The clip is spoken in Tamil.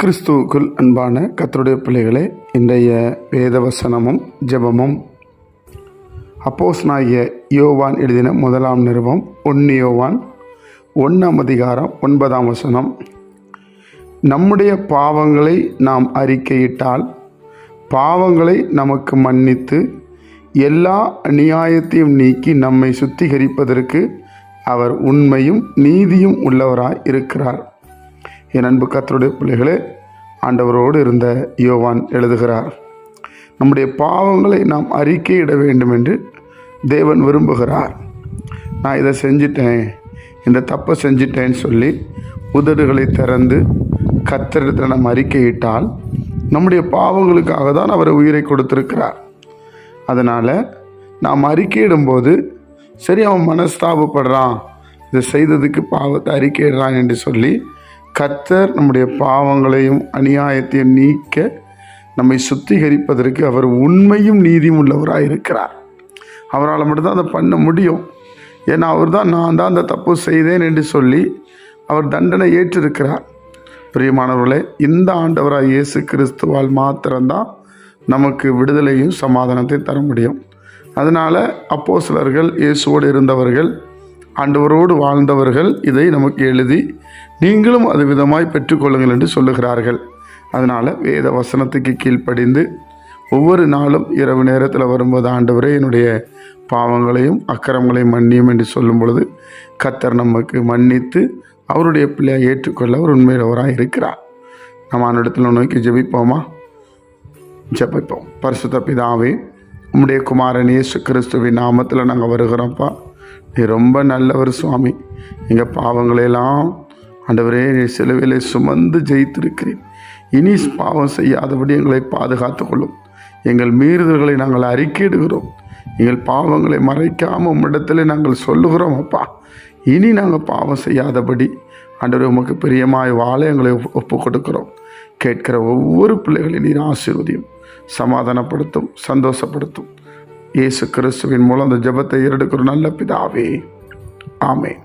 கிறிஸ்துவுக்குள் அன்பான கர்த்தருடைய பிள்ளைகளே, இன்றைய வேதவசனமும் ஜெபமும் அப்போஸ்தலனாகிய யோவான் எழுதின முதலாம் நிருபம் 1 யோவான் 1:9. நம்முடைய பாவங்களை நாம் அறிக்கையிட்டால் பாவங்களை நமக்கு மன்னித்து எல்லா அநியாயத்தையும் நீக்கி நம்மை சுத்திகரிப்பதற்கு அவர் உண்மையும் நீதியும் உள்ளவராய் இருக்கிறார். என் அன்பு கர்த்தருடைய பிள்ளைகளே, ஆண்டவரோடு இருந்த யோவான் எழுதுகிறார், நம்முடைய பாவங்களை நாம் அறிக்கையிட வேண்டும் என்று தேவன் விரும்புகிறார். நான் இதை செஞ்சிட்டேன், இந்த தப்பை செஞ்சிட்டேன்னு சொல்லி உதடுகளை திறந்து கர்த்தரிடத்தில் நாம் அறிக்கையிட்டால் நம்முடைய பாவங்களுக்காக தான் அவர் உயிரை கொடுத்திருக்கிறார். அதனால் நாம் அறிக்கையிடும்போது சரி, அவன் மனஸ்தாபப்படுறான், இதை செய்ததுக்கு பாவத்தை அறிக்கையிடுறான் என்று சொல்லி கர்த்தர் நம்முடைய பாவங்களையும் அநியாயத்தையும் நீக்க நம்மை சுத்திகரிப்பதற்கு அவர் உண்மையும் நீதியும் உள்ளவராக இருக்கிறார். அவரால் மட்டும்தான் அதை பண்ண முடியும். ஏன்னா அவர் தான் நான் தான் அந்த தப்பு செய்தேன் என்று சொல்லி அவர் தண்டனை ஏற்றிருக்கிறார். பிரியமானவர்களே, இந்த ஆண்டவராக இயேசு கிறிஸ்துவால் மாத்திரம்தான் நமக்கு விடுதலையும் சமாதானத்தையும் தர முடியும். அதனால் அப்போஸ்தலர்கள், இயேசுவோடு இருந்தவர்கள், ஆண்டவரோடு வாழ்ந்தவர்கள் இதை நமக்கு எழுதி நீங்களும் அது விதமாய் பெற்றுக்கொள்ளுங்கள் என்று சொல்லுகிறார்கள். அதனால் வேத வசனத்துக்கு கீழ்ப்படிந்து ஒவ்வொரு நாளும் இரவு நேரத்தில் வரும்போது, ஆண்டவரே என்னுடைய பாவங்களையும் அக்கிரமங்களையும் மன்னியும் என்று சொல்லும் பொழுது கர்த்தர் நமக்கு மன்னித்து அவருடைய பிள்ளையை ஏற்றுக்கொள்ள அவர் உண்மையிலவராக இருக்கிறார். நம்ம அவனிடத்தில் நோக்கி ஜெபிப்போமா? ஜெபிப்போம். பரிசுத்த பிதாவே, உம்முடைய குமாரன் இயேசு கிறிஸ்துவின் நாமத்தில் நாங்கள் வருகிறோம்ப்பா. நீ ரொம்ப நல்லவர் சுவாமி. எங்கள் பாவங்களையெல்லாம் ஆண்டவரே நீ சிலுவையிலே சுமந்து ஜெயித்திருக்கிறேன். இனி பாவம் செய்யாதபடி எங்களை பாதுகாத்து கொள்ளும். எங்கள் மீறுதல்களை நாங்கள் அறிக்கையிடுகிறோம். எங்கள் பாவங்களை மறைக்காமல் உம்மிடத்தில் நாங்கள் சொல்லுகிறோம் அப்பா. இனி நாங்கள் பாவம் செய்யாதபடி ஆண்டவரே உமக்கு பிரியமாய் வாழ எங்களை ஒப்பு கொடுக்கிறோம். கேட்கிற ஒவ்வொரு பிள்ளைகளையும் நீர் ஆசீர்வதியும், சமாதானப்படுத்தும், சந்தோஷப்படுத்தும். இயேசு கிறிஸ்துவின் மூலம் அந்த ஜெபத்தை ஏறெடுக்கிற நல்ல பிதாவே, ஆமென்.